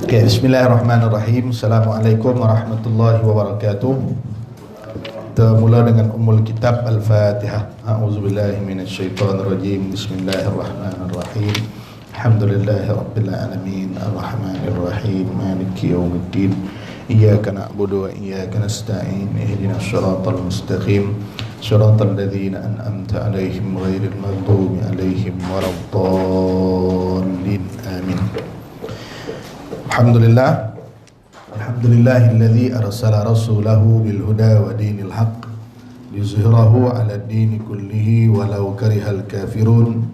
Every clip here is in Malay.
Okay, bismillahirrahmanirrahim. Assalamualaikum warahmatullahi wabarakatuh. Kita mula dengan Ummul Kitab Al-Fatihah. A'udzubillahi minasyaitonirrajim. Bismillahirrahmanirrahim. Alhamdulillahirabbil alamin, arrahmanirrahim, maliki yaumiddin. Iyyaka na'budu wa iyyaka nasta'in. Ihdinas shiratal mustaqim. Shiratal ladzina an'amta 'alaihim ghairil maghdubi 'alaihim waladdallin. Amin. Alhamdulillahilladzi arsala rasulahu bil huda wa dinil haqq liyuzhirahu 'ala ad-dini kullihi walau karihal kafirun.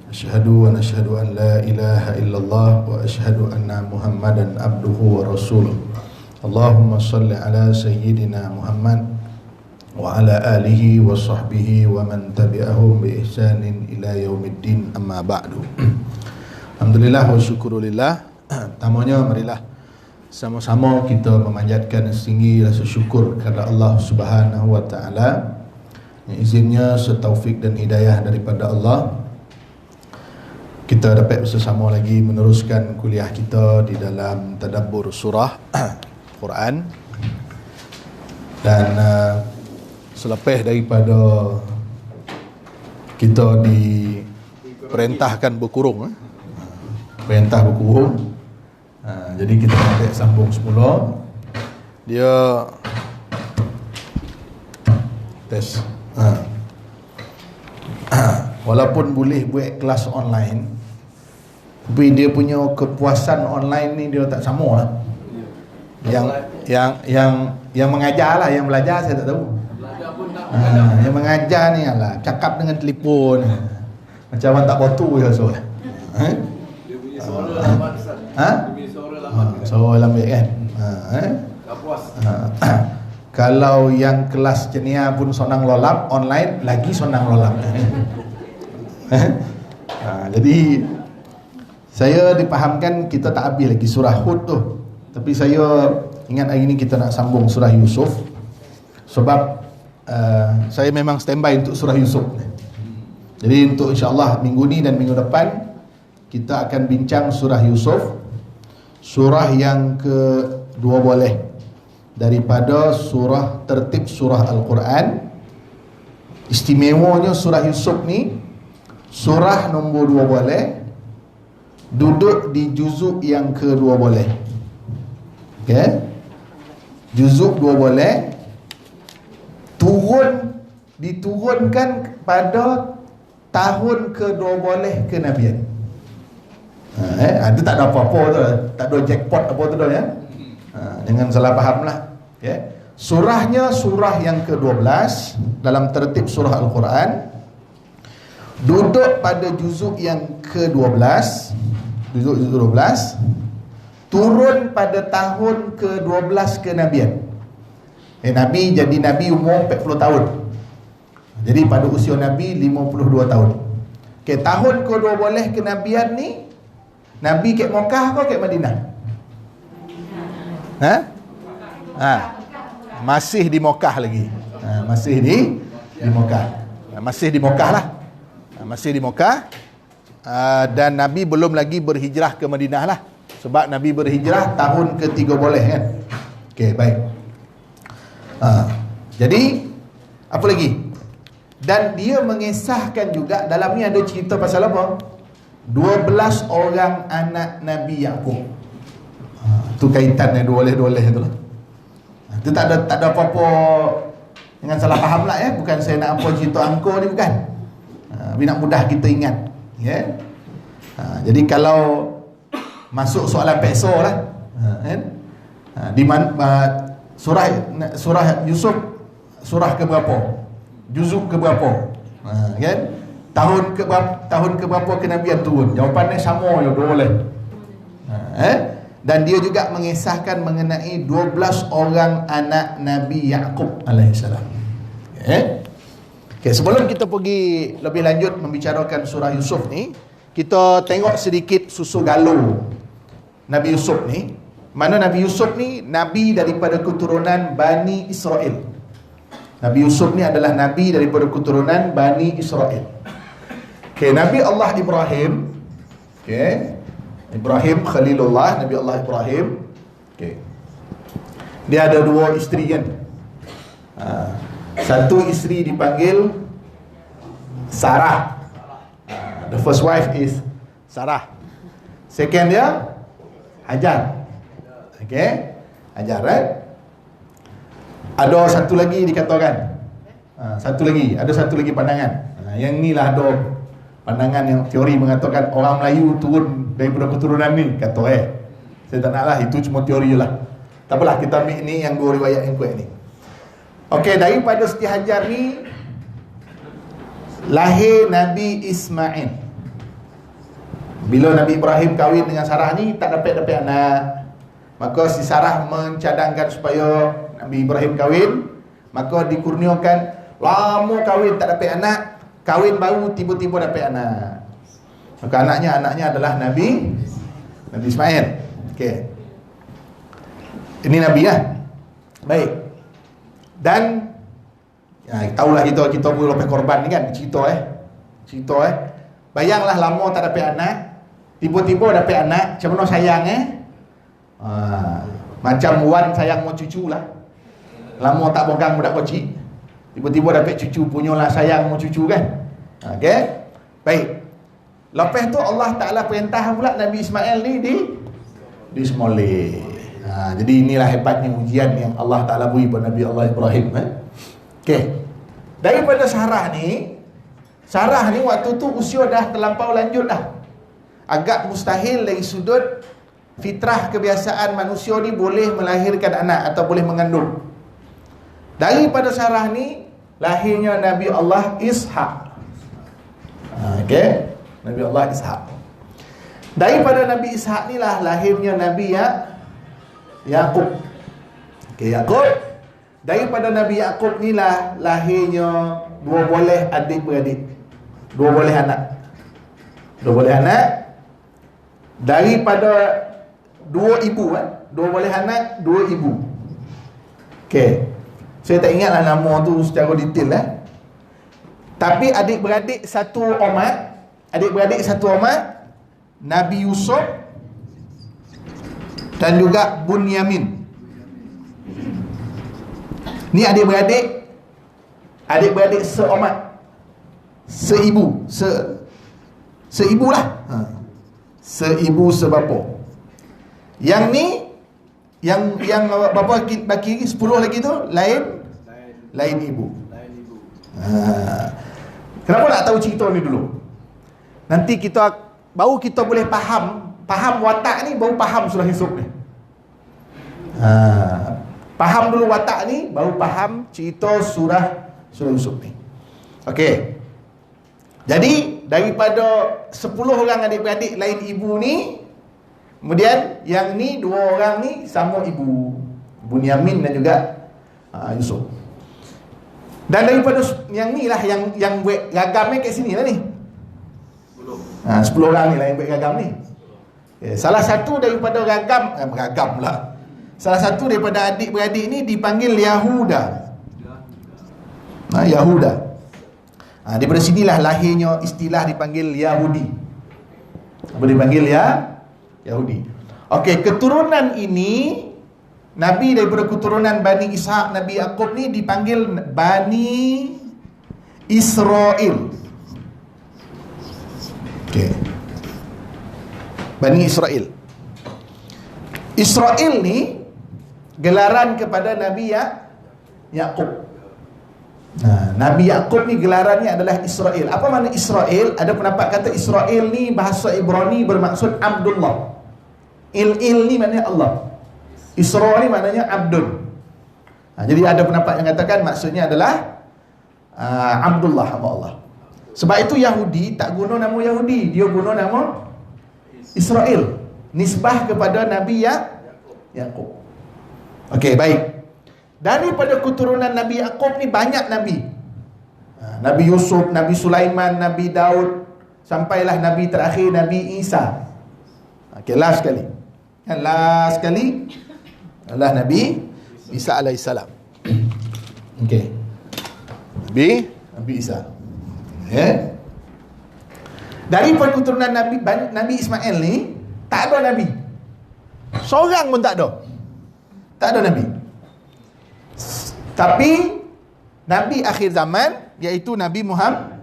Asyhadu wa nashhadu an la ilaha illallah wa asyhadu anna Muhammadan abduhu wa rasuluh. Allahumma shalli ala sayyidina Muhammad wa ala alihi wa sahbihi wa man tabi'ahum bi ihsanin ila yaumiddin, amma ba'du. Alhamdulillah wa syukurulillah. Pertamanya marilah sama-sama kita memanjatkan setinggi rasa syukur kepada Allah Subhanahu wa taala. Izinnya setaufik dan hidayah daripada Allah, kita dapat bersama lagi meneruskan kuliah kita di dalam tadabbur surah Quran. Dan selepas daripada kita diperintahkan berkurung, perintah berkurung, jadi kita nak sambung semula. Dia test. Walaupun boleh buat kelas online, tapi dia punya kepuasan online ni dia tak sama lah. Yang mengajar lah, yang belajar saya tak tahu. Yang mengajar ni lah cakap dengan telefon macam orang tak botu je so. Dia punya suara lambat. Suara lambat kan. Tak puas. Kalau yang kelas jenia pun sonang lolap online, lagi sonang lolap. Jadi saya dipahamkan kita tak habis lagi surah Hud tu. Tapi saya ingat hari ni kita nak sambung surah Yusuf. Sebab saya memang standby untuk surah Yusuf. Jadi untuk insya-Allah minggu ni dan minggu depan kita akan bincang surah Yusuf, surah yang ke-12 daripada surah tertib surah Al-Quran. Istimewanya surah Yusuf ni surah nombor 12, duduk di juzuk yang ke-12. Okey. Juzuk 12 diturunkan pada tahun ke-12 kenabian. Ada tak ada apa-apa tu, tak ada jackpot apa tu dah ya. Jangan salah faham lah. Okay. Surahnya surah yang ke-12 dalam tertib surah Al-Quran, duduk pada juzuk yang ke-12, juzuk 12, turun pada tahun ke-12 kenabian. Nabi jadi Nabi umur 40 tahun. Jadi pada usia Nabi 52 tahun. Okay, tahun ke-12 kenabian ni Nabi kat Mekah ke kat Madinah? Masih di Mekah lagi. Masih di Mekah. Masih di Mekah lah. Masih di Mekah. Dan Nabi belum lagi berhijrah ke Madinah lah. Sebab Nabi berhijrah tahun ke-13 kan. Okey, baik. Jadi apa lagi? Dan dia mengisahkan juga dalam ni ada cerita pasal apa? 12 orang anak Nabi Yaqub. Tu kaitan yang doleh-doleh tu lah. Itu tak ada apa-apa, jangan salah faham lah ya. Bukan saya nak apa cerita angkor ni, bukan. Tapi nak mudah kita ingat ya. Jadi kalau masuk soalan peksa lah kan? Di surah Yusuf surah ke berapa? Juzuk ke berapa? Kan? Tahun ke berapa kenabian turun? Jawapannya sama je, boleh. Dan dia juga mengisahkan mengenai 12 orang anak Nabi Yaqub alaihissalam. Okay, sebelum kita pergi lebih lanjut membicarakan surah Yusuf ni, kita tengok sedikit susu galur Nabi Yusuf ni. Mana Nabi Yusuf ni nabi daripada keturunan Bani Israel. Nabi Yusuf ni adalah nabi daripada keturunan Bani Israel. Okay, Nabi Allah Ibrahim, okay, Ibrahim Khalilullah, Nabi Allah Ibrahim. Okay. Dia ada 2 isteri kan. Satu isteri dipanggil Sarah. The first wife is Sarah. Second dia Hajar. Okay, Hajar, right? Ada satu lagi dikatakan. Ada satu lagi pandangan. Yang ni lah ada pandangan yang teori mengatakan orang Melayu turun daripada keturunan ni, kata saya tak nak lah, itu cuma teori je lah. Tak apalah, kita ambil ni yang 2 riwayat yang kuat ni. Okey, daripada Siti Hajar ni lahir Nabi Ismail. Bila Nabi Ibrahim kahwin dengan Sarah ni, tak dapat anak. Maka si Sarah mencadangkan supaya Nabi Ibrahim kahwin. Maka dikurniakan, lama kahwin tak dapat anak, kahwin baru tiba-tiba dapat anak. Maka anaknya adalah Nabi Ismail. Okey. Ini Nabi lah. Baik. Dan tahulah kita boleh lepas korban ni kan, cerita. Bayanglah lama tak dapat anak, tiba-tiba dapat anak, macam mana sayang macam Wan sayang mau cucu lah. Lama tak pegang budak kecil, tiba-tiba dapat cucu, punyalah sayang mau cucu kan. Okey. Baik. Lepas tu Allah Ta'ala perintah pula Nabi Ismail ni disembelih. Jadi inilah hebatnya ujian yang Allah Ta'ala beri kepada Nabi Allah Ibrahim. Okey. Daripada Sarah ni waktu tu usia dah terlampau lanjut dah. Agak mustahil dari sudut fitrah kebiasaan manusia ni boleh melahirkan anak atau boleh mengandung. Daripada Sarah ni lahirnya Nabi Allah Ishaq. Okey, Nabi Allah Ishaq. Daripada Nabi Ishaq ni lah lahirnya Nabi Yaqub. Okey, Yaqub. Daripada Nabi Yaqub ni lah lahirnya 2 boleh adik-beradik. 2 boleh anak. 2 boleh anak daripada 2 ibu 2 boleh anak, 2 ibu. Okey. Saya tak ingatlah nama tu secara detail Tapi adik-beradik satu umat, Nabi Yusuf dan juga Bunyamin. Ni adik-beradik seumat, seibu lah, seibu sebapa. Yang ni yang bapa baki 10 lagi tu lain ibu. Kenapa nak tahu cerita ni dulu? Nanti baru kita boleh faham watak ni, baru faham surah Yusuf ni. Faham dulu watak ni, baru faham cerita surah Yusuf ni. Okey. Jadi daripada 10 orang adik-beradik lain ibu ni, kemudian yang ni 2 orang ni sama ibu, Bunyamin dan juga Yusuf. Dan daripada yang ni lah yang buat gagam ni kat sini lah ni. 10 orang ni lah yang buat gagam ni. Salah satu daripada gagam pula. Salah satu daripada adik-beradik ni dipanggil Yahuda. Yahuda. Daripada sinilah lahirnya istilah dipanggil Yahudi. Apa dipanggil Yahudi. Okey, keturunan ini Nabi daripada keturunan Bani Ishaq, Nabi Yaqub ni dipanggil Bani Israel. Okey. Bani Israel. Israel ni gelaran kepada Nabi Yaqub. Nabi Yaqub ni gelarannya adalah Israel. Apa makna Israel? Ada pendapat kata Israel ni bahasa Ibrani bermaksud Abdullah. Il ni maknanya Allah. Isra ni maknanya Abdul. Jadi ada pendapat yang katakan maksudnya adalah Abdullah, hamba Allah. Sebab itu Yahudi tak guna nama Yahudi, dia guna nama Israel, nisbah kepada Nabi Yaqub. Okey, baik. Daripada keturunan Nabi Yaqub ni banyak Nabi. Nabi Yusuf, Nabi Sulaiman, Nabi Daud, sampailah Nabi terakhir Nabi Isa. Okey, last sekali adalah Nabi Isa alaihissalam. Okey. Nabi Isa. Daripada keturunan Nabi Ismail ni Tak ada Nabi. Seorang pun tak ada. Tak ada Nabi. Tapi Nabi akhir zaman, iaitu Nabi Muhammad.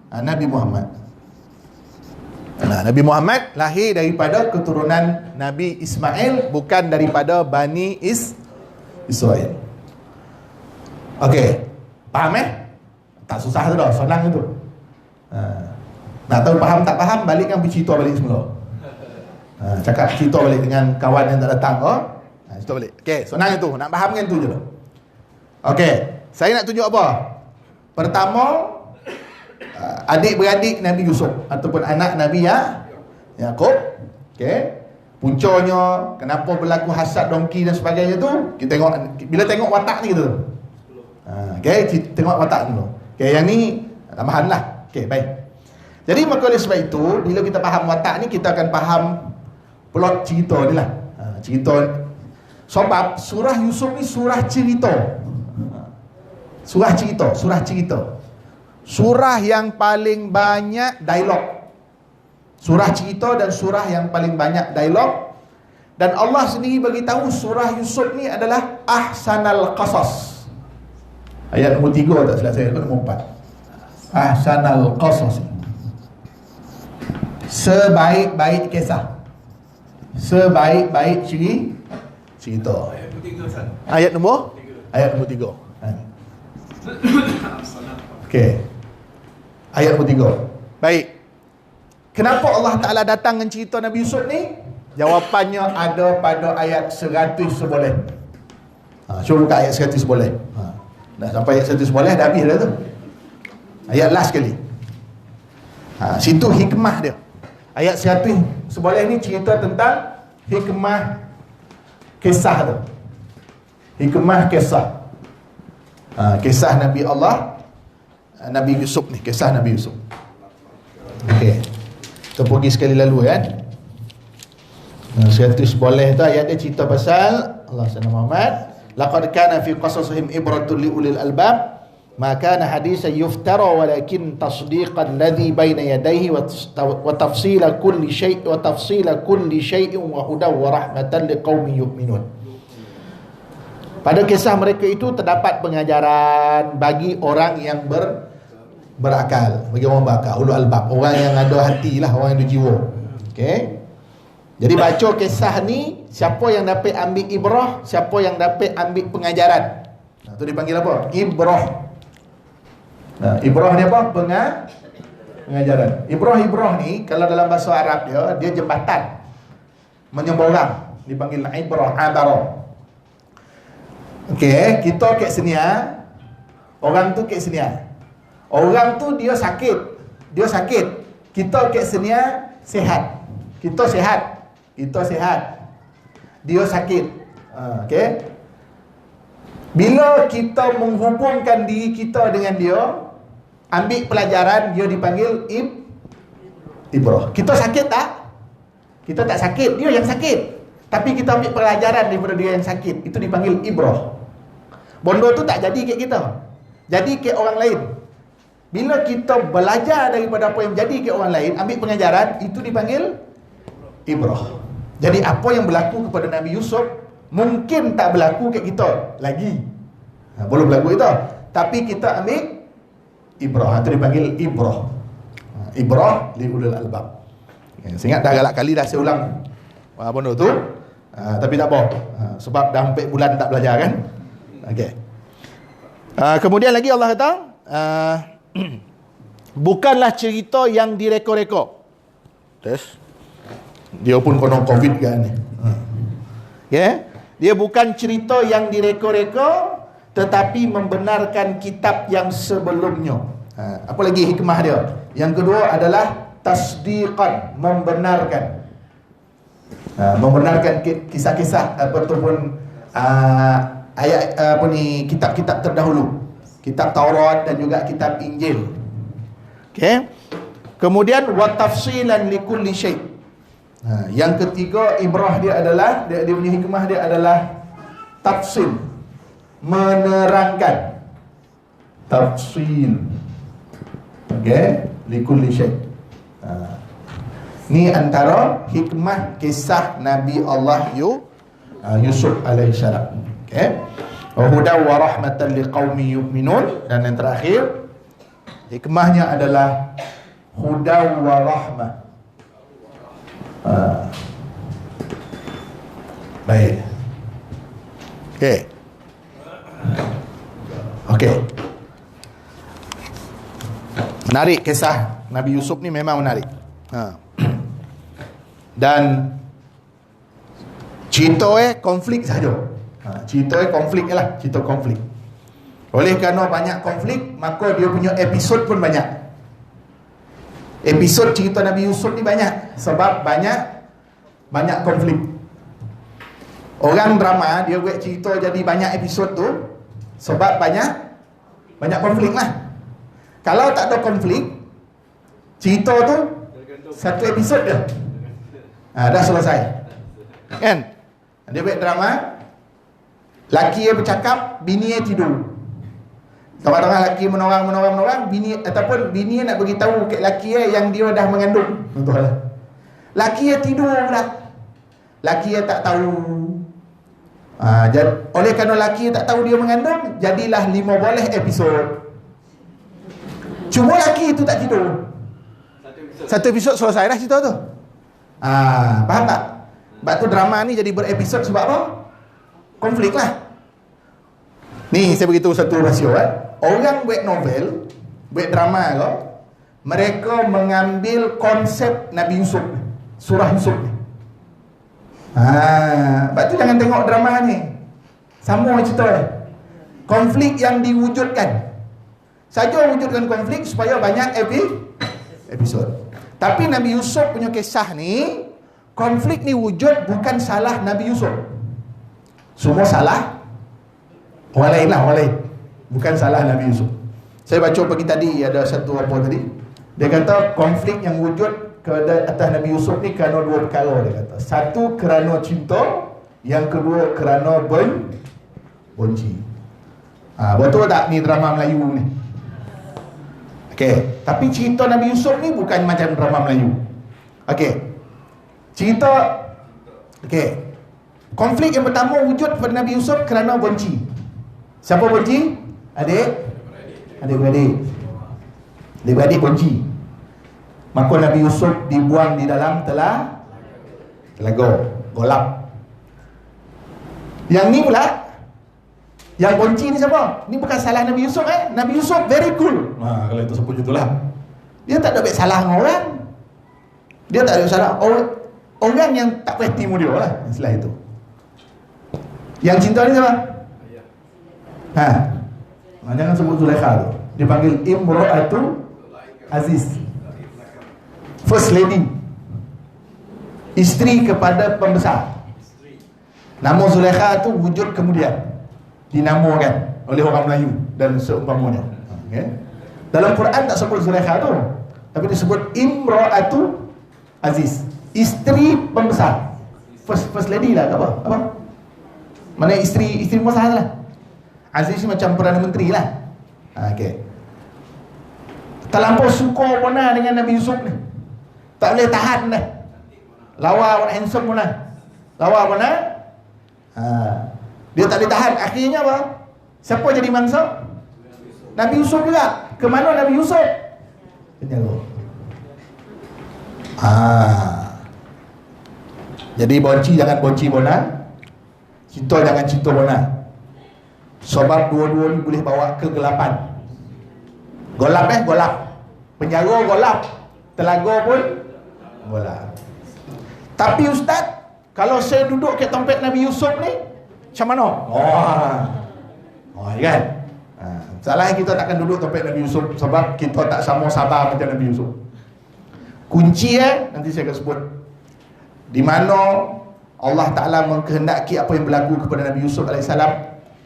Nabi Muhammad. Nabi Muhammad lahir daripada keturunan Nabi Ismail, bukan daripada Bani Israel. Okey. Faham Tak susah tu dah, senang itu. Nak tahu faham tak faham, balikkan pergi cerita balik semula. Cakap cerita balik dengan kawan yang tak datang. Cerita balik. Okey, senang itu. Nak fahamkan tu je lah. Okey, saya nak tunjuk apa? Pertama, adik-beradik Nabi Yusuf ataupun anak Nabi Yaqub. Okey. Puncanya kenapa berlaku hasad dongki dan sebagainya tu, kita tengok bila tengok watak ni kita tu. Okey, tengok watak dulu. Okey, yang ni tambahan lah. Okey, baik. Jadi maka oleh sebab itu, bila kita faham watak ni, kita akan faham plot cerita ni lah. Cerita. Sebab surah Yusuf ni surah cerita. Surah cerita, surah cerita. Surah yang paling banyak dialog. Surah cerita dan surah yang paling banyak dialog. Dan Allah sendiri bagi tahu surah Yusuf ni adalah ahsanal qasas. Ayat nombor 3 tak silap saya, nombor 4. Ahsanal qasas. Sebaik-baik kisah. Sebaik-baik cerita. Ayat nombor 3. Okey. Ayat nombor 3. Baik. Kenapa Allah Ta'ala datang dengan cerita Nabi Yusuf ni? Jawapannya ada pada ayat 100 seboleh. Cuba buka ayat 100 seboleh. Dah sampai ayat 100 seboleh, dah habis dah tu. Ayat last sekali. Situ hikmah dia. Ayat 100 seboleh ni cerita tentang hikmah kisah tu. Hikmah kisah. Kisah Nabi Allah, Nabi Yusuf ni, kisah Nabi Yusuf. Okey. Kita pergi sekali lalu kan. 100 boleh tu ayat dia cerita pasal Allah SWT Muhammad, laqad kana fi qasasihim ibratun li ulil albab ma kana hadisan yuftara walakin tasdiqan ladzi baina yadayhi wa tafsila kulli syai' wa tafsila kulli syai'in wa hudaw wa rahmatan liqaumin yu'minun. Pada kisah mereka itu terdapat pengajaran bagi orang yang berakal, bagi orang berakal, ulul albab, orang yang ada hati lah, orang yang ada jiwa. Okey. Jadi baca kisah ni, siapa yang dapat ambil ibrah, siapa yang dapat ambil pengajaran. Tu dipanggil apa? Ibrah. Ibrah ni apa? Pengajaran. Ibrah ni kalau dalam bahasa Arab dia jembatan menyeberang, dipanggil ibrah, abara. Okey, kita kat sini orang tu kat sini. Orang tu dia sakit. Kita kat sini sihat. Kita sihat. Dia sakit. Okey. Bila kita menghubungkan diri kita dengan dia, ambil pelajaran, dia dipanggil ibrah. Kita sakit tak? Kita tak sakit, dia yang sakit. Tapi kita ambil pelajaran daripada dia yang sakit, itu dipanggil ibrah. Bondo tu tak jadi kat kita, jadi kat orang lain. Bila kita belajar daripada apa yang jadi ke orang lain, ambil pengajaran, itu dipanggil ibrah. Jadi apa yang berlaku kepada Nabi Yusuf mungkin tak berlaku kat kita lagi. Belum berlaku kita, tapi kita ambil ibrah. Itu dipanggil ibrah. Ibrah li ulul albab. Saya ingat dah galak kali dah saya ulang benda tu. Tapi tak apa. Sebab dah 4 bulan tak belajar kan. Okey. Kemudian lagi Allah kata, bukanlah cerita yang direko-reko. Dia pun konon COVID kan ni. Dia bukan cerita yang direko-reko, tetapi membenarkan kitab yang sebelumnya. Apa lagi hikmah dia? Yang kedua adalah tasdiqan, membenarkan. Membenarkan kisah-kisah ataupun ayat kitab-kitab terdahulu. Kitab Taurat dan juga kitab Injil. Okey. Kemudian wa tafsilan likulli syai'. Yang ketiga ibrah dia adalah dia punya hikmah dia adalah tafsil, menerangkan. Tafsil. Okey, likulli syai'. Ni antara hikmah kisah Nabi Allah Yusuf alaihissalam. Okey. Wa hudan wa rahmatan liqaumi yu'minun. Dan yang terakhir, hikmahnya adalah hudan wa rahmah. Baik. Okey. Okey. Menarik kisah Nabi Yusuf ni, memang menarik. Dan cerita konflik saja. Cerita konflik lah, cerita konflik. Oleh kerana banyak konflik, maka dia punya episod pun banyak. Episod cerita Nabi Yusuf ni banyak sebab banyak konflik. Orang drama dia buat cerita jadi banyak episod tu sebab banyak konflik lah. Kalau tak ada konflik, cerita tu satu episod dah. Dah selesai. Kan? Dia buat drama, laki dia bercakap, bini dia tidur. Tengah-tengah laki menorang, bini nak beritahu kat laki dia yang dia dah mengandung. Contohlah. Laki dia tidur pula. Laki dia tak tahu. Oleh kerana laki dia tak tahu dia mengandung, jadilah 15 episod. Cuma laki itu tak tidur. Satu episod selesai dah cerita tu. Faham tak? Sebab tu drama ni jadi berepisod sebab apa? Konflik lah. Ni saya beritahu satu rahsia. Orang buat novel, buat drama ke, mereka mengambil konsep Nabi Yusuf, surah Yusuf ni. Sebab tu jangan tengok drama ni sama cerita ni. Konflik yang diwujudkan saja, wujudkan konflik supaya banyak episod. Tapi Nabi Yusuf punya kisah ni, konflik ni wujud bukan salah Nabi Yusuf. Semua salah orang lain lah, orang lain. Bukan salah Nabi Yusuf. Saya baca pagi tadi, ada satu apa tadi, dia kata konflik yang wujud ke atas Nabi Yusuf ni kerana dua perkara. Dia kata, satu kerana cinta, yang kedua kerana benci. Betul tak ni drama Melayu ni? Okey, tapi cerita Nabi Yusuf ni bukan macam drama Melayu. Okey. Konflik yang pertama wujud pada Nabi Yusuf kerana benci. Siapa benci? Adik-beradik benci. Maka Nabi Yusuf dibuang di dalam telaga, golap. Yang ni pula, yang benci ni siapa? Ni bukan salah Nabi Yusuf. Nabi Yusuf very cool. Kalau itu sebut itulah. Dia tak ada baik salah dengan orang. Dia tak ada salah. Orang yang tak pasti mu dia lah. Istilah itu. Yang cinta ni siapa? Jangan sebut Zulaikha tu. Dia panggil Imra'atu Aziz, First Lady, isteri kepada pembesar. Nama Zulaikha tu wujud kemudian dinamakan oleh orang Melayu dan seumpamanya. Dalam Quran tak sebut Zulaikha tu, tapi disebut Imra'atu Aziz, isteri pembesar. First lady lah, apa? Mana isteri pembesar lah. Aziz macam Perdana Menteri lah. Terlampau suka pernah dengan Nabi Yusuf ni. Tak boleh tahan dah. Lawa pun handsome pun lah. Lawa pun lah. Dia tak boleh tahan. Akhirnya apa? Siapa jadi mangsa? Nabi Yusuf juga. Ke mana Nabi Yusuf? Penjara. Jadi bonci jangan bonci bona, cinta jangan cinta bona. Sebab dua-dua ni boleh bawa kegelapan. Golap golap. Penjara golap, telaga pun golap. Tapi ustaz, kalau saya duduk kat tempat Nabi Yusuf ni, macam mana? Kan? Salahnya kita takkan duduk tempat Nabi Yusuf sebab kita tak sama sabar macam Nabi Yusuf. Kunci nanti saya akan sebut di mana Allah Ta'ala mengkehendaki apa yang berlaku kepada Nabi Yusuf AS.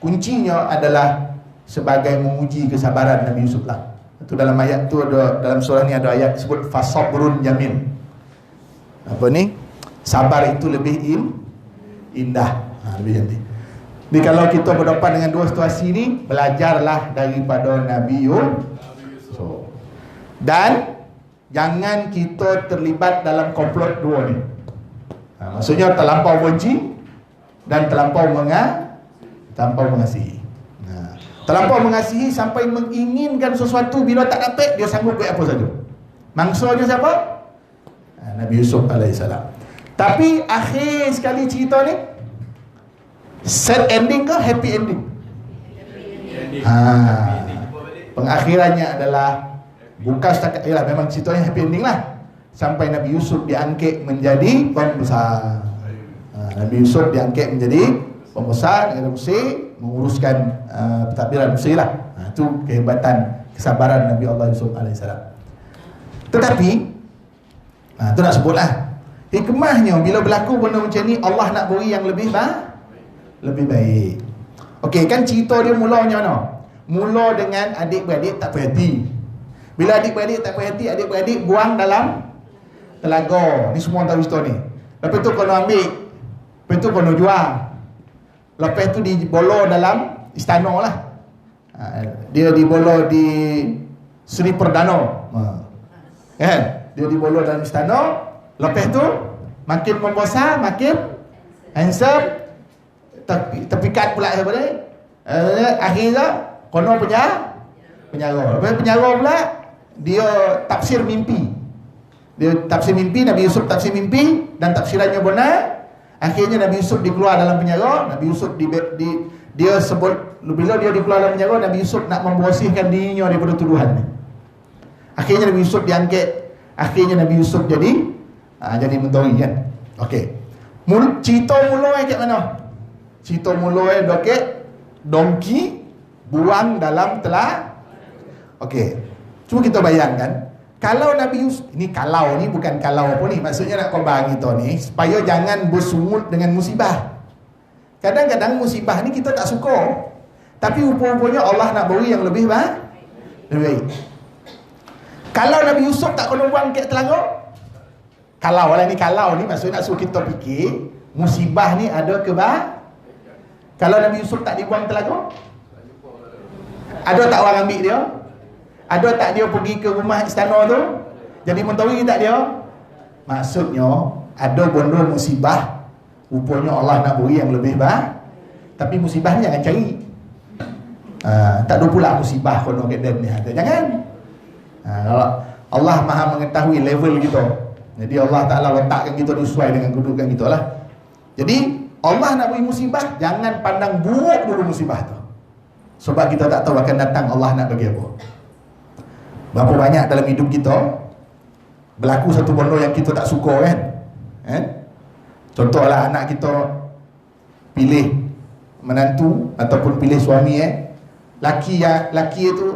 Kuncinya adalah sebagai menguji kesabaran Nabi Yusuf lah. Itu dalam ayat tu ada, dalam surah ni ada ayat sebut fasabrun jamil. Apa ni? Sabar itu lebih indah. Lebih cantik. Jadi kalau kita berdepan dengan dua situasi ni, belajarlah daripada Nabi Yusuf. Dan jangan kita terlibat dalam komplot dua ni. Maksudnya terlampau benci dan terlampau mengasihi. Terlampau mengasihi sampai menginginkan sesuatu, bila tak dapat dia sanggup buat apa saja. Mangsanya siapa? Nabi Yusuf alaihissalam. Tapi akhir sekali cerita ni, sad ending ke happy ending? Pengakhirannya adalah bukan setakat, yalah memang ceritanya happy ending lah, sampai Nabi Yusuf diangkat menjadi pembesar. Nabi Yusuf diangkat menjadi pembesar negara Mesir, menguruskan pentadbiran Mesir lah. Itu kehebatan, kesabaran Nabi Allah Yusuf alaihissalam. Tetapi tu nak sebutlah hikmahnya bila berlaku benda macam ni, Allah nak beri yang lebih baik. Okey, kan cerita dia mulanya mana? Mula dengan adik-beradik tak puas hati. Bila adik-beradik tak puas hati, adik-beradik buang dalam telaga. Ni semua tahu cerita ni. Lepas tu kena ambil, lepas tu kena jual, lepas tu dibolor dalam istana lah. Dia dibolor di Seri Perdana. Kan? Dia dibolor dalam istana. Lepas tu makin membesar, makin handsome, terpikat pula daripada akhirnya konon penjara. Lepas penjara pula dia tafsir mimpi. Nabi Yusuf tafsir mimpi dan tafsirannya benar. Akhirnya Nabi Yusuf dikeluar dalam penjara. Nabi Yusuf dia sebut, bila dia dikeluar dalam penjara, Nabi Yusuf nak membersihkan dirinya daripada tuduhan. Akhirnya Nabi Yusuf diangkat. Akhirnya Nabi Yusuf jadi menteri kan. Okey. Cerita mula kat mana? Cerita mula doket dongki buang dalam telah. Okey. Cuba kita bayangkan, kalau Nabi Yusuf ni, kalau ni bukan kalau apa ni, maksudnya nak khabar kita ni supaya jangan bersungut dengan musibah. Kadang-kadang musibah ni kita tak suka, tapi rupa-rupanya Allah nak beri yang lebih baik. Kalau Nabi Yusuf tak kena buang kat telaga, kalau ni maksudnya nak suruh kita fikir musibah ni ada ke kalau Nabi Yusuf tak dibuang telaga, ada tak orang ambil dia? Ada tak dia pergi ke rumah istana tu jadi menteri tak dia? Maksudnya ada benda musibah, rupanya Allah nak beri yang lebih baik. Tapi musibah ni jangan cari. Tak ada pula musibah kono kat dan ni ada. Jangan. Kalau Allah Maha mengetahui level kita, jadi Allah Ta'ala letakkan kita sesuai dengan kedudukan kita lah. Jadi Allah nak beri musibah, jangan pandang buruk dulu musibah tu, sebab kita tak tahu akan datang Allah nak bagi apa. Berapa banyak dalam hidup kita berlaku satu benda yang kita tak suka kan? Contohlah anak kita pilih menantu ataupun pilih suami laki itu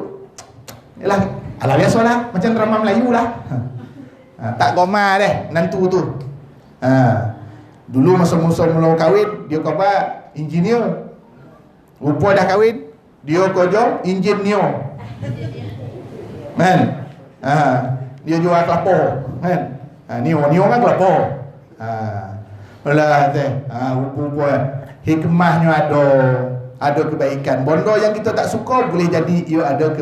yalah, ala biasalah macam drama Melayu lah. Tak gomar menantu tu. Dulu masa mula kahwin dia khabar engineer, rupa dah kahwin dia kerja engineer kan. Dia jual kelapa kan. Nio kan kelapa. Belah teh. Rupa hikmahnya ada kebaikan. Benda yang kita tak suka boleh jadi ia ada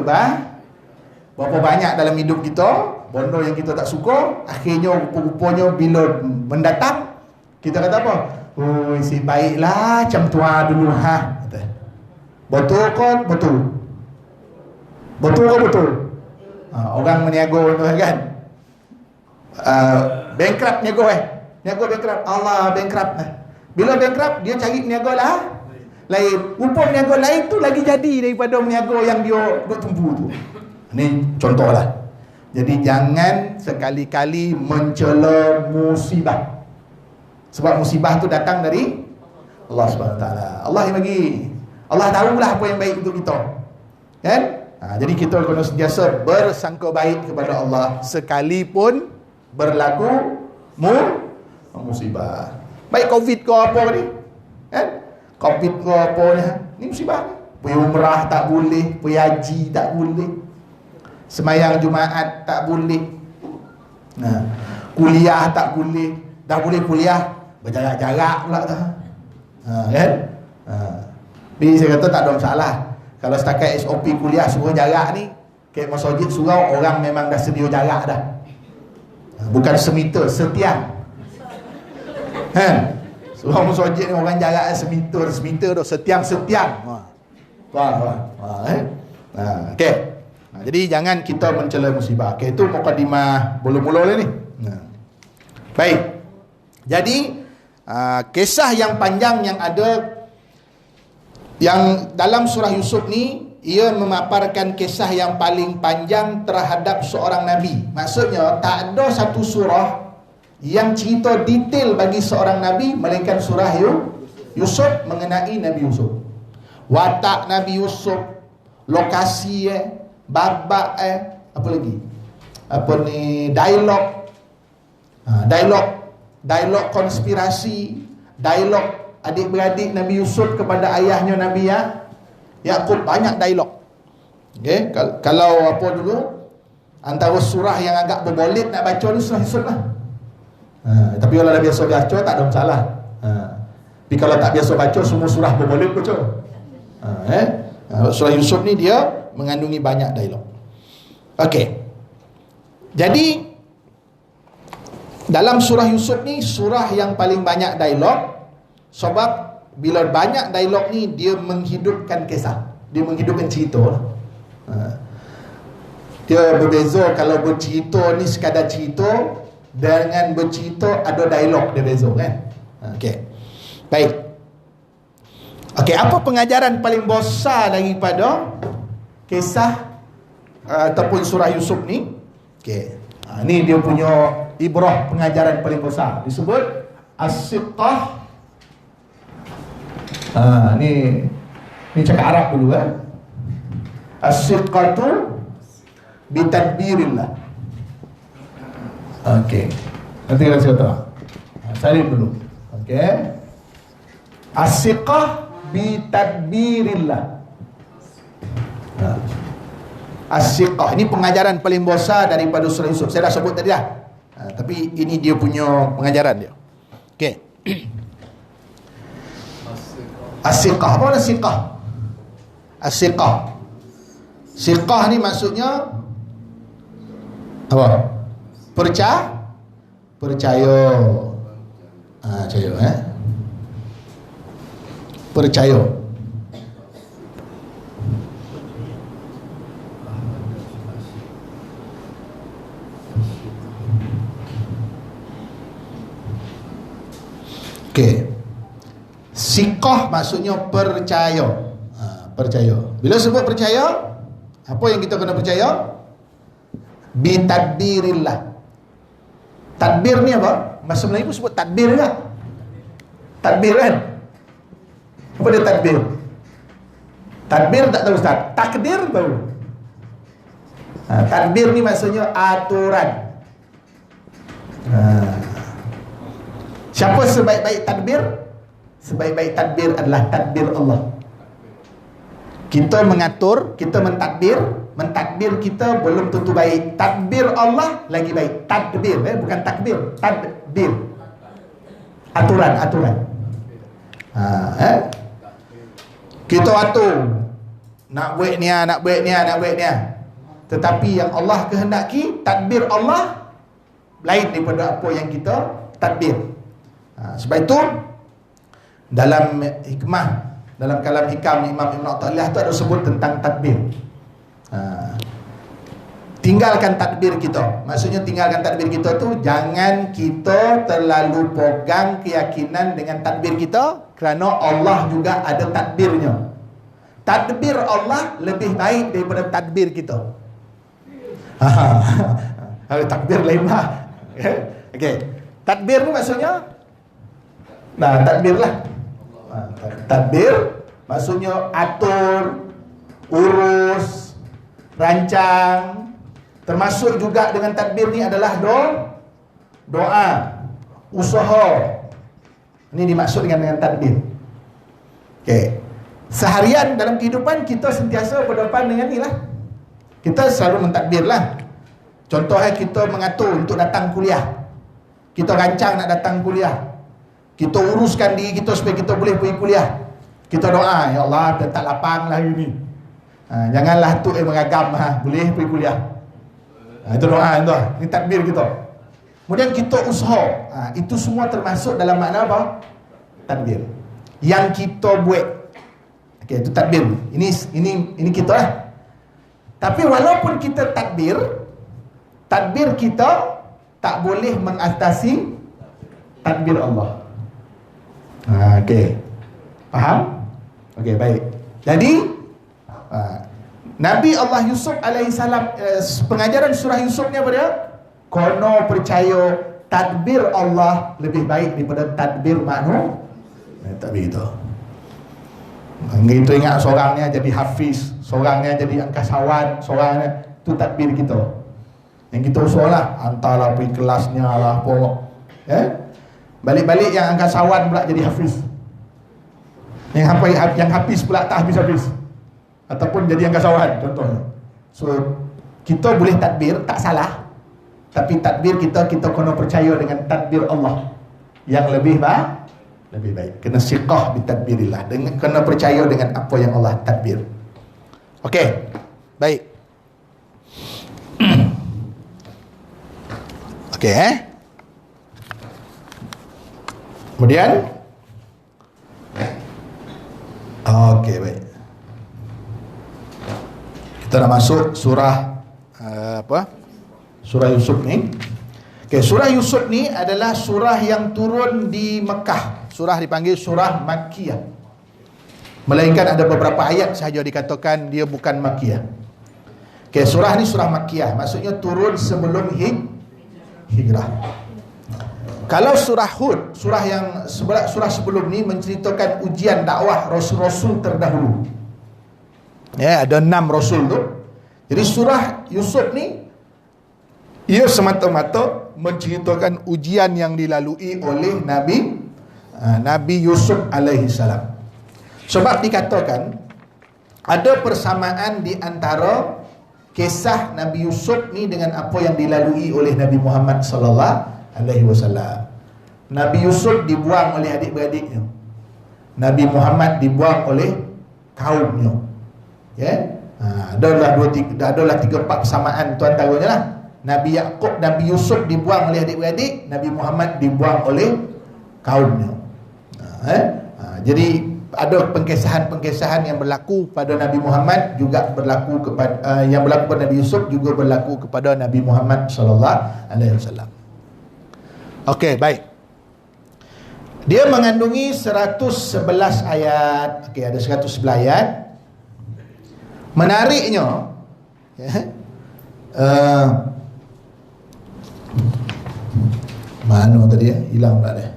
berapa banyak dalam hidup kita benda yang kita tak suka, akhirnya rupa-rupanya bila mendatang kita kata apa? Oh, si baiklah macam tua dulu Betul ke betul? Betul ke betul? Orang meniaga tu kan. Bankrupt niaga bankrupt. Allah bankrupt. Bila bankrupt dia cari niaga lah lain. Rupa niaga lain tu lagi jadi daripada niaga yang dia duk tumpu tu. Ni contohlah. Jadi jangan sekali-kali mencela musibah. Sebab musibah tu datang dari Allah Subhanahu Taala. Allah yang bagi. Allah tahulah apa yang baik untuk kita. Kan? Jadi kita kena sentiasa bersangka baik kepada Allah sekalipun berlaku musibah. Baik Covid ke apa ni? Kan? Covid ke apa ni musibah. Pergi umrah tak boleh, pergi haji tak boleh. Semayang Jumaat tak boleh. Kuliah tak boleh. Dah boleh kuliah berjarak-jarak pula tu. Kan? Tapi saya kata tak ada masalah. Kalau setakat SOP kuliah suruh jarak ni, kayak masjid surau orang memang dah sedia jarak dah. Bukan semeter, setiang. Kan? Orang musojek ni orang jarak semeter tu, setiang. Okey. Jadi jangan kita mencela musibah. Okey, itu mukadimah mula-mula ni. Baik. Jadi kisah yang panjang yang ada yang dalam surah Yusuf ni, ia memaparkan kisah yang paling panjang terhadap seorang nabi. Maksudnya tak ada satu surah yang cerita detail bagi seorang nabi melainkan surah Yusuf mengenai Nabi Yusuf. Watak Nabi Yusuf, lokasi babak apa lagi? Dialog konspirasi, dialog adik-beradik Nabi Yusuf kepada ayahnya Nabi Yaqub, banyak dialog. Okey, kalau apa dulu antara surah yang agak berboleh nak baca ni surah Yusuf lah. Tapi kalau dah biasa baca tak ada masalah. Tapi kalau tak biasa baca, semua surah boleh baca. Surah Yusuf ni dia mengandungi banyak dialog. Okey. Jadi dalam surah Yusuf ni surah yang paling banyak dialog, sebab bila banyak dialog ni dia menghidupkan kisah, dia menghidupkan cerita. Dia berbeza kalau bercerita ni sekadar cerita, dengan bercerita ada dialog, dia beza kan. Okey. Baik. Okey, apa pengajaran paling besar daripada kisah ataupun surah Yusuf ni? Okey. Ni dia punya ibrah, pengajaran paling besar. Disebut as-siqah. Ni cakap Arab dulu As-siqatu bitadbirillah. Okey. Nanti saya tahu. Salib dulu. Okey. As-siqah bi tadbirillah. As-siqah ini pengajaran paling besar daripada surah Yusuf. Saya dah sebut tadi dah. Tapi ini dia punya pengajaran dia. Okey. As-siqah. Apa makna siqah? As-siqah. Siqah ni maksudnya apa? Percaya. Percaya. Okey. Siqah maksudnya percaya. Percaya. Bila sebut percaya, apa yang kita kena percaya? Bi tadbirillah. Tadbir ni apa? Bahasa Melayu pun sebut tadbir kan? Tadbir kan? Apa dia tadbir? Tadbir tak tahu Ustaz. Takdir tahu. Tadbir ni maksudnya aturan. Siapa sebaik-baik tadbir? Sebaik-baik tadbir adalah tadbir Allah. Kita mengatur, kita mentadbir kita belum tentu baik. Tadbir Allah lagi baik. Tadbir, bukan takbir. Tadbir. Aturan. Kita atur. Nak buat ni. Tetapi yang Allah kehendaki, tadbir Allah lain daripada apa yang kita tadbir. Sebab itu dalam hikmah, dalam kalam hikam Imam Ibn Athaillah tu ada sebut tentang tadbir. Tinggalkan tadbir kita. Maksudnya tinggalkan tadbir kita tu, jangan kita terlalu pegang keyakinan dengan tadbir kita, kerana Allah juga ada tadbirnya. Tadbir Allah lebih baik daripada tadbir kita. Takbir lain lah. Okey. Tadbir ni maksudnya tadbir lah. Tadbir maksudnya atur, urus, rancang. Termasuk juga dengan tadbir ni adalah doa, usaha. Ini dimaksud dengan tadbir. Okey. Seharian dalam kehidupan kita sentiasa berdepan dengan ni lah. Kita selalu mentadbir lah. Contohnya kita mengatur untuk datang kuliah. Kita rancang nak datang kuliah. Kita uruskan diri kita supaya kita boleh pergi kuliah. Kita doa, ya Allah, tak lapang lah hari ni. Janganlah tu meragam, boleh pergi kuliah. Itu doa itu. Ini takbir kita. Kemudian kita usaha. Itu semua termasuk dalam makna apa? Tadbir. Yang kita buat. Okey, itu tadbir. Ini kita lah. Tapi walaupun kita tadbir kita tak boleh mengatasi tadbir Allah. Okey. Faham? Okey, baik. Jadi Nabi Allah Yusuf alaihissalam, pengajaran surah Yusuf ni apa dia? Kono percaya tadbir Allah lebih baik daripada tadbir manusia. Tak begitu. Kita ingat seorangnya jadi hafiz, seorangnya jadi angkasawan, seorangnya tu tadbir kita. Yang kita usahalah hantarlah pergi kelasnya lah apa. Balik-balik yang angkasawan pula jadi hafiz. Yang hafiz pula tak habis-habis. Ataupun jadi angkasawan contohnya. So kita boleh tadbir, tak salah. Tapi tadbir kita kena percaya dengan tadbir Allah yang lebih baik. Kena siqah bi tadbirillah, kena percaya dengan apa yang Allah tadbir. Okey. Baik. Okey, Kemudian okey, baik. Kita nak masuk surah Surah Yusuf ni. Okey, surah Yusuf ni adalah surah yang turun di Mekah. Surah dipanggil surah Makkiyah. Melainkan ada beberapa ayat sahaja dikatakan dia bukan Makkiyah. Okey, surah ni surah Makkiyah, maksudnya turun sebelum hijrah. Kalau surah Hud, surah sebelum ni menceritakan ujian dakwah rasul-rasul terdahulu. Ada 6 rasul tu. Jadi surah Yusuf ni ia semata-mata menceritakan ujian yang dilalui oleh Nabi Yusuf alaihi salam. Sebab dikatakan ada persamaan di antara kisah Nabi Yusuf ni dengan apa yang dilalui oleh Nabi Muhammad sallallahu alaihi wasallam. Nabi Yusuf dibuang oleh adik-beradiknya. Nabi Muhammad dibuang oleh kaumnya. Adalah 3-4 persamaan tu antaranya lah. Nabi Yaqub, Nabi Yusuf dibuang oleh adik-beradik, Nabi Muhammad dibuang oleh kaumnya. Jadi ada pengkisahan-pengkisahan yang berlaku pada Nabi Muhammad juga berlaku kepada yang berlaku pada Nabi Yusuf juga berlaku kepada Nabi Muhammad sallallahu alaihi wasallam. Okey, baik. Dia mengandungi 111 ayat. Okey, ada 111 ayat. Menariknya mana tadi hilang pula dia.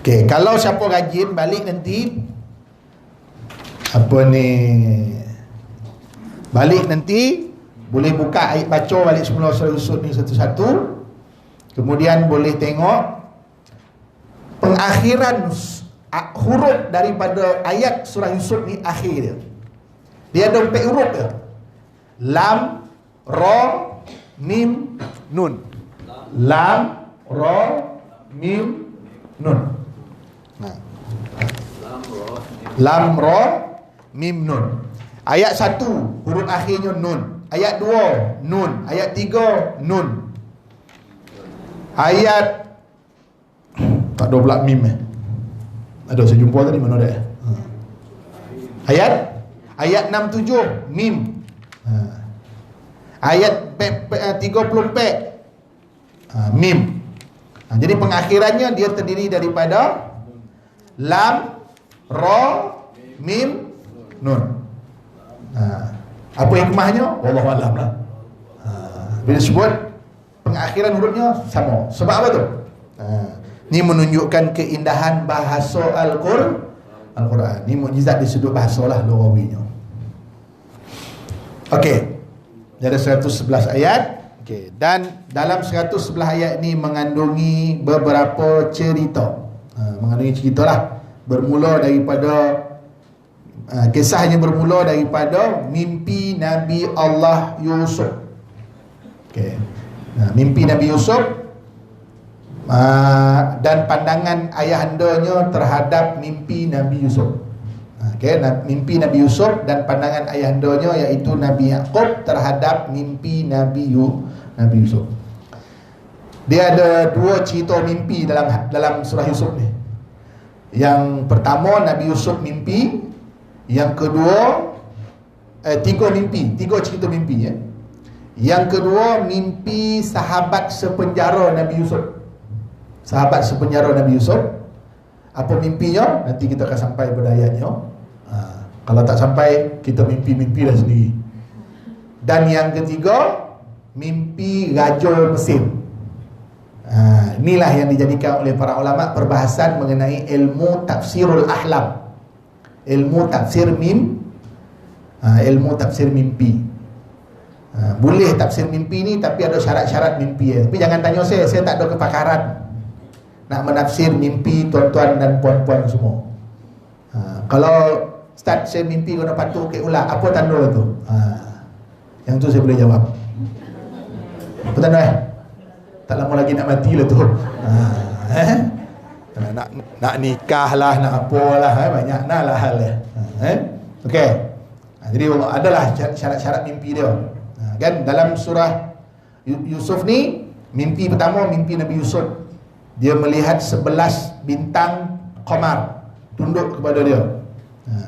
Okey, kalau siapa rajin balik nanti balik nanti boleh buka ayat, baca balik semula surah Yusuf ni satu-satu. Kemudian boleh tengok pengakhiran huruf daripada ayat surah Yusuf ni, akhir dia. Dia ada 4 huruf dia. Lam, Ra, Mim, Nun. Lam, Ra, Mim, Nun. Lam, Ra, Mim, Nun. Ayat 1 huruf akhirnya Nun. Ayat 2 Nun. Ayat 3 Nun. Ayat tak ada pula Mim Ada saya jumpa tadi, mana ada? Ayat 6-7 Mim. Ayat 34 Mim. Jadi pengakhirannya dia terdiri daripada Lam, Ra, Mim, Nun. Apa hikmahnya? Wallahu a'lam lah. Bila sebut pengakhiran hurufnya sama. Sebab apa tu? Ini menunjukkan keindahan bahasa Al-Quran. Ini mukjizat di sudut bahasa lah lughawinya. Okey. Ada 111 ayat. Okey, dan dalam 111 ayat ini mengandungi beberapa cerita. Mengandungi cerita lah. Bermula daripada kisahnya bermula daripada mimpi Nabi Allah Yusuf. Okey. Mimpi Nabi Yusuf dan pandangan ayahandanya terhadap mimpi Nabi Yusuf. Okey, mimpi Nabi Yusuf dan pandangan ayahandanya iaitu Nabi Yaqub terhadap mimpi Nabi Yusuf. Dia ada dua cerita mimpi dalam surah Yusuf ni. Yang pertama Nabi Yusuf mimpi, yang kedua tiga cerita mimpi ya. Yang kedua mimpi sahabat sepenjara Nabi Yusuf. Sahabat sepenjara Nabi Yusuf. Apa mimpinya? Nanti kita akan sampai pada ayatnya. Kalau tak sampai, kita mimpi-mimpi dah sendiri. Dan yang ketiga, mimpi Raja Mesir. Inilah yang dijadikan oleh para ulama perbahasan mengenai ilmu tafsirul ahlam. Ilmu tafsir ilmu tafsir mimpi. Boleh tafsir mimpi ni, tapi ada syarat-syarat mimpi ya. Tapi jangan tanya saya tak ada kepakaran nak menafsir mimpi tuan-tuan dan puan-puan semua. Kalau Ustaz, saya mimpi kena patuk ke ular, apa tanda tu? Yang tu saya boleh jawab. Apa tanda tak lama lagi nak mati lah tu. Nak nikah lah, nak apalah, banyak nak lah hal ya. Okey. Jadi adalah syarat-syarat mimpi dia. Kan dalam surah Yusuf ni, mimpi pertama mimpi Nabi Yusuf. Dia melihat 11 bintang qamar tunduk kepada dia.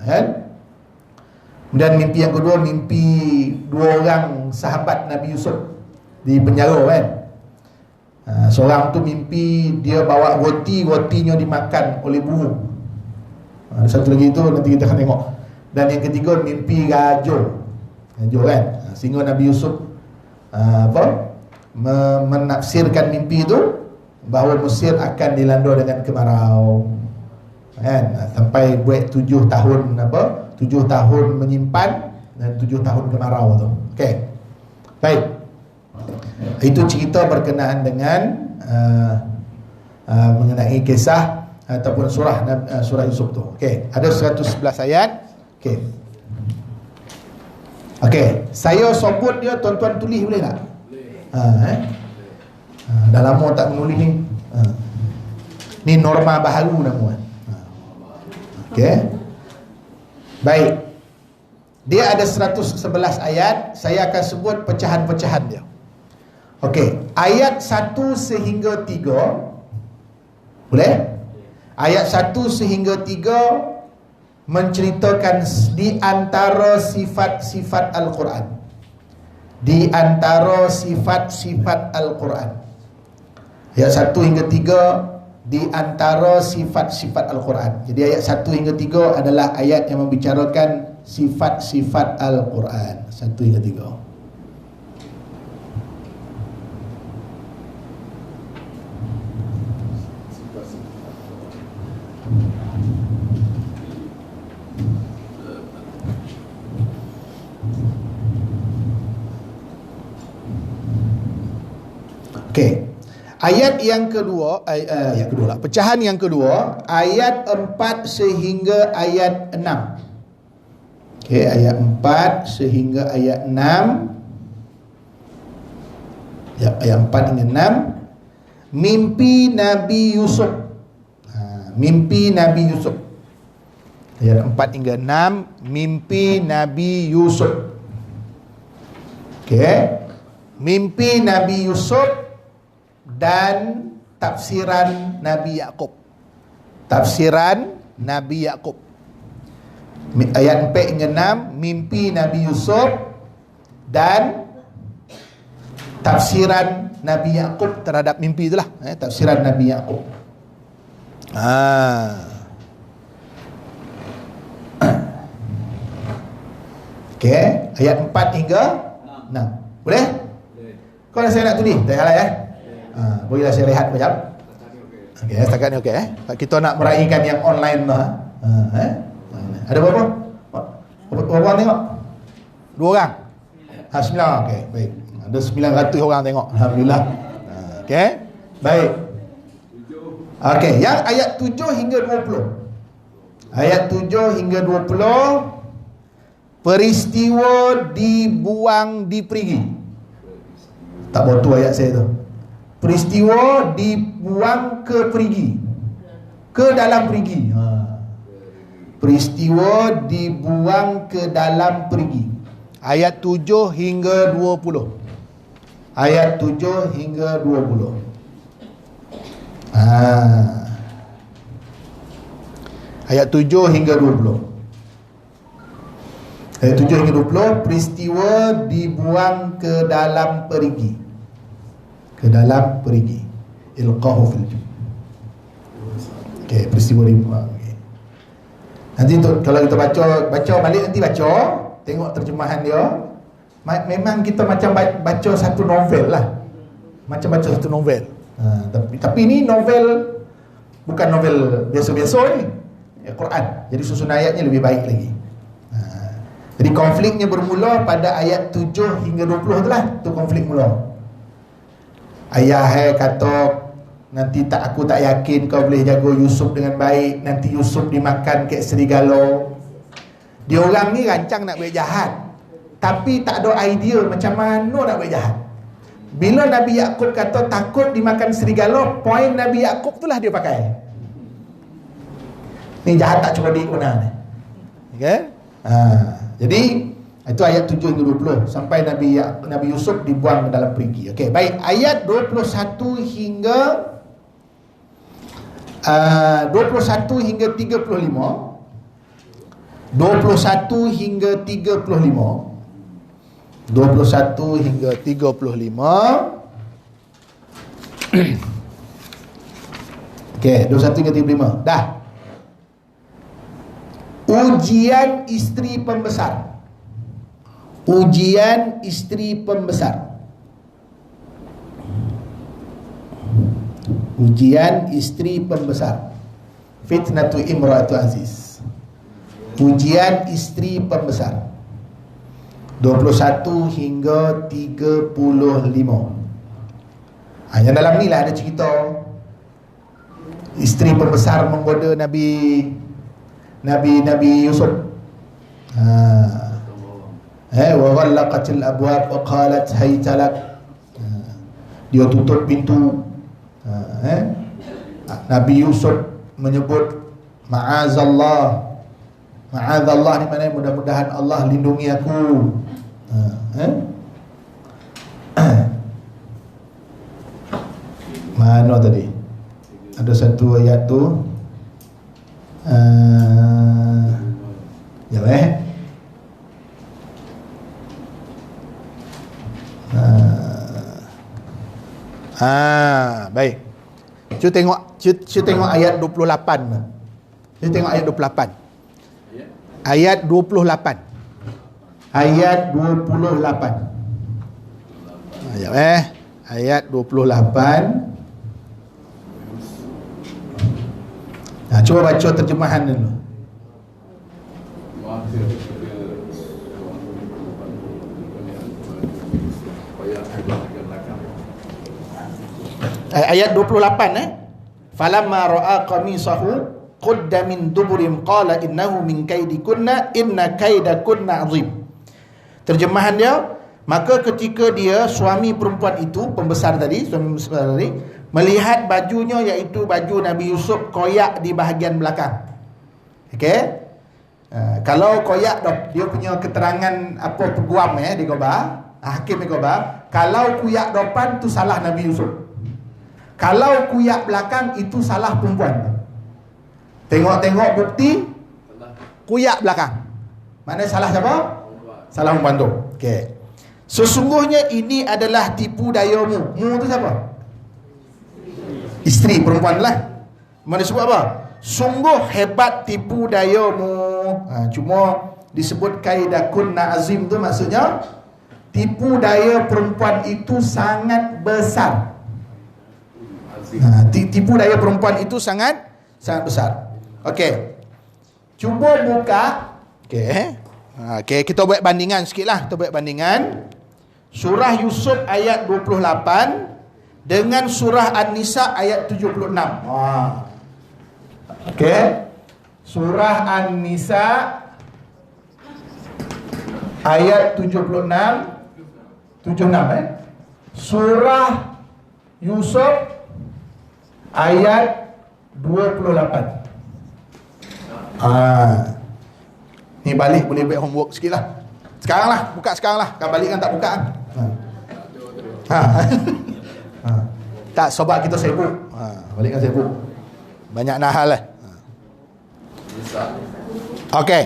Kan? Kemudian mimpi yang kedua, mimpi dua orang sahabat Nabi Yusuf di penjara kan. Seorang tu mimpi dia bawa rotinya dimakan oleh burung. Satu lagi itu nanti kita akan tengok. Dan yang ketiga mimpi raja kan. Sehingga Nabi Yusuf menafsirkan mimpi itu bahawa Mesir akan dilanda dengan kemarau. Kan? Sampai buat 7 tahun 7 tahun menyimpan dan 7 tahun kemarau tu. Okey. Baik. Itu cerita berkenaan dengan mengenai kisah ataupun surah Yusuf tu. Okey, ada 111 ayat. Okey. Okey, saya sebut dia, tuan-tuan tulis boleh tak? Boleh. Dah lama tak menulis ni. Ni norma baharu nama. Okey. Baik. Dia ada 111 ayat. Saya akan sebut pecahan-pecahan dia. Okey, ayat 1 sehingga 3. Boleh? Ayat 1 sehingga 3 menceritakan di antara sifat-sifat Al-Quran. Di antara sifat-sifat Al-Quran. Ayat 1 hingga 3 di antara sifat-sifat Al-Quran. Jadi ayat 1 hingga 3 adalah ayat yang membicarakan sifat-sifat Al-Quran. 1 hingga 3. Okey. Ayat yang kedua, pecahan yang kedua, ayat 4 sehingga ayat 6. Okey, ayat 4 sehingga ayat 6. Ya, ayat 4 hingga 6. Mimpi Nabi Yusuf. Mimpi Nabi Yusuf. Ayat 4 hingga 6, mimpi Nabi Yusuf. Okey. Mimpi Nabi Yusuf dan tafsiran Nabi Yaqub. Tafsiran Nabi Yaqub. Ayat 4 hingga 6, mimpi Nabi Yusuf dan tafsiran Nabi Yaqub terhadap mimpi itulah, tafsiran Nabi Yaqub. Okey, ayat 4 hingga 6. Boleh? Kau rasa nak tulis? Tak salah ya? Bolehlah saya rehat sekejap. Okey, setakat ni okey kita nak meraihkan yang online tu. Ada berapa? Berapa orang tengok? 2 orang. 9. Okey, baik. Ada 900 orang tengok. Alhamdulillah. Okey. Baik. Okey, yang ayat 7 hingga 20. Ayat 7 hingga 20, peristiwa dibuang di perigi. Tak betul ayat saya tu. Peristiwa dibuang ke perigi, ke dalam perigi. peristiwa dibuang ke dalam perigi. Ayat 7 hingga 20. Ayat 7 hingga 20. Ayat 7 hingga 20. Ayat 7 hingga 20, peristiwa dibuang ke dalam perigi. Ke dalam perigi. Ilqahu fil jub. Okey, peristiwa dibuang. Okay. Nanti kalau kita baca balik, nanti baca, tengok terjemahan dia. Memang kita macam baca satu novel lah. Macam baca satu novel. Tapi ini novel, bukan novel biasa-biasa ni. Quran. Jadi susunan ayatnya lebih baik lagi. Jadi konfliknya bermula pada ayat 7 hingga 20 tu lah. Tu konflik mula. Ayah kata, nanti aku tak yakin kau boleh jaga Yusuf dengan baik. Nanti Yusuf dimakan ke serigala. Dia orang ni rancang nak buat jahat, tapi tak ada idea macam mana nak buat jahat. Bila Nabi Yaqub kata takut dimakan serigala, poin Nabi Yaqub tu lah dia pakai. Ni jahat tak cerdik benar ni. Okay? Jadi itu ayat 7 hingga 20 sampai Nabi Yusuf dibuang ke dalam perigi. Okey, baik, ayat 21 hingga 21 hingga 35. 21 hingga 35. 21 hingga 35. Okey, 21 hingga 35. Dah. Ujian isteri pembesar. Ujian isteri pembesar. Ujian isteri pembesar. Fitnatu imra'atu aziz. Ujian isteri pembesar. 21 hingga 35. Yang dalam ni lah ada cerita isteri pembesar menggoda Nabi Yusuf. Wa ghallaqatil abwab wa qalat hayta lak. Dia tutup pintu. Nabi Yusuf menyebut ma'azallah. Ma'azallah ni maknanya mudah-mudahan Allah lindungi aku. Mana tadi? Ada satu ayat tu. Ya baik. Cuba tengok ayat 28. Cuba tengok ayat 28. Ayat 28. Ayat 28. Ayat 28. Cuba baca terjemahan dulu. Ayat 28. Falamma ra'a qamisahu qudda min duburin qala innahu min kaidikunna inna kaidakunna azim. Terjemahan dia, maka ketika dia suami perempuan itu, pembesar tadi, suami pembesar tadi, melihat bajunya iaitu baju Nabi Yusuf koyak di bahagian belakang. Okey. Kalau koyak dia punya keterangan apa peguam di Goba, hakim di Goba, kalau kuyak depan tu salah Nabi Yusuf. Kalau kuyak belakang itu salah perempuan. Tengok-tengok bukti kuyak belakang. Mana salah siapa? Salah perempuan tu. Okey. Sesungguhnya ini adalah tipu dayamu. Mu tu siapa? Isteri perempuan lah. Mana sebut apa? Sungguh hebat tipu dayamu. Cuma disebut kaidakunna azim tu maksudnya tipu daya perempuan itu sangat besar. Tipu daya perempuan itu sangat besar. Okey. Cuba buka. Okey, kita buat bandingan sikitlah. Kita buat bandingan surah Yusuf ayat 28 dengan surah An-Nisa ayat 76. Okey. Surah An-Nisa ayat 76. Surah Yusuf ayat 28. Ni balik boleh buat homework sikit lah. Sekarang lah, buka sekarang lah. Kan balik kan tak buka kan? Tak, sobat kita sibuk. Balik kan sibuk. Banyak nahal lah. Okey.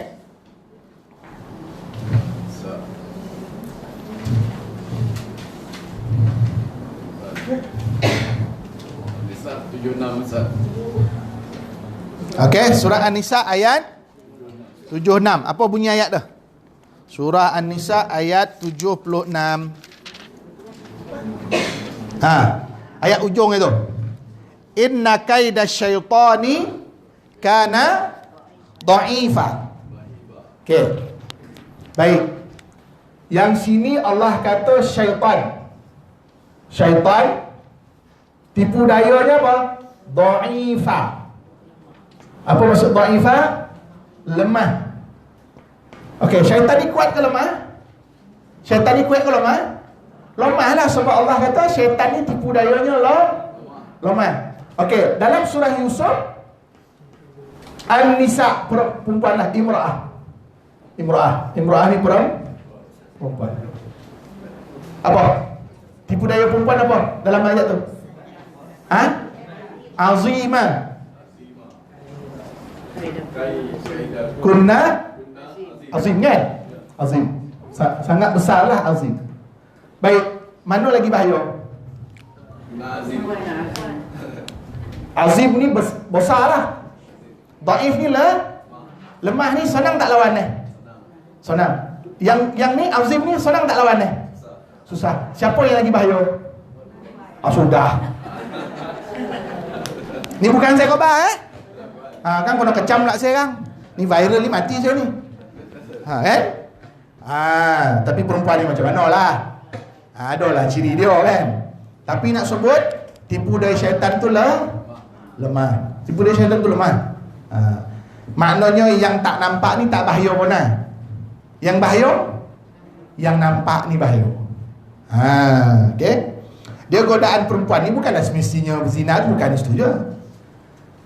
Okey, surah An-Nisa ayat 76. Apa bunyi ayat dah? Surah An-Nisa ayat 76. Ayat ujung itu. Inna kaida syaitani kana dha'ifa. Okey. Baik. Yang sini Allah kata syaitan. Syaitan tipu dayanya apa? Dha'ifa. Apa maksud dha'ifa? Lemah. Okey, syaitan ni kuat ke lemah? Syaitan ni kuat ke lemah? Lemah lah, sebab Allah kata syaitan ni tipu dayanya lemah. Okey, dalam surah Yusuf An-Nisa, perempuan lah, Imra'ah ni perempuan. Apa? Tipu daya perempuan apa dalam ayat tu? Azimah. Kunna azim kan? Azim. Sangat besarlah azim. Baik, mana lagi bahaya? Azim ni besarlah. Dhaif ni lemah ni senang tak lawan ni? Senang. Yang ni azim ni senang tak lawan ni? Susah. Siapa yang lagi bahaya? Sudah. Ni bukan saya khabar kan kena kecam lah saya kan. Ni viral ni mati saya ni. Tapi perempuan ni macam mana lah? Adalah ciri dia kan. Tapi nak sebut tipu daya syaitan tu lemah. Tipu daya syaitan tu lemah. Maknanya yang tak nampak ni tak bahaya pun lah. Yang bahaya, yang nampak ni bahaya. Okay. Dia godaan perempuan ni bukanlah semestinya berzina, bukan itu je.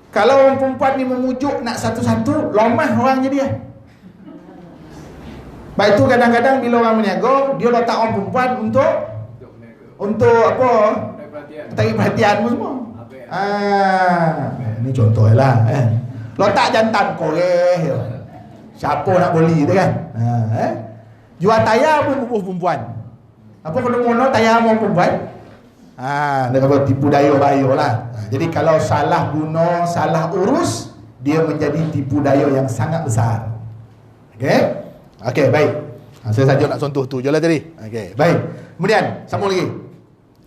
Kalau orang perempuan ni memujuk nak satu-satu, lemah orang jadi Baik tu kadang-kadang bila orang berniaga, dia letak orang perempuan untuk apa? Tarik perhatian semua. Ni contoh lah letak jantan koreh. Siapa nak beli tu kan? Jual tayar pun bubuh perempuan. Apa kena mono tayar orang perempuan? Dia kata tipu daya bahaya lah. Jadi kalau salah guna, salah urus, dia menjadi tipu daya yang sangat besar. Okey, baik. Saya saja nak contoh tu je lah tadi. Okey, baik. Kemudian, sambung lagi.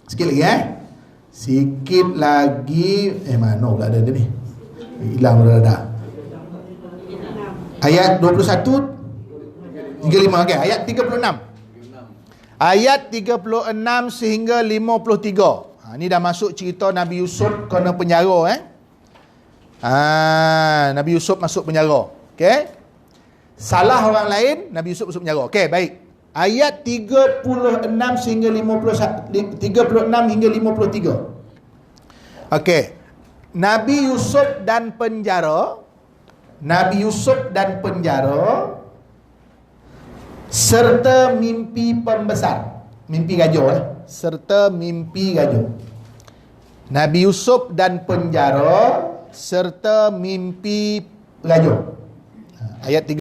Sikit lagi Sikit lagi. Mana pula ada ni? Hilang dah. Ayat 21 35. Okey, ayat 36. Ayat 36 sehingga 53. Ni dah masuk cerita Nabi Yusuf kena penjara Nabi Yusuf masuk penjara. Okey. Salah orang lain, Nabi Yusuf masuk penjara. Okey, baik. Ayat 36 hingga 36 hingga 53. Okey. Nabi Yusuf dan penjara serta mimpi pembesar. Mimpi gajah serta mimpi gajah. Nabi Yusuf dan penjara serta mimpi gajah. Ayat 3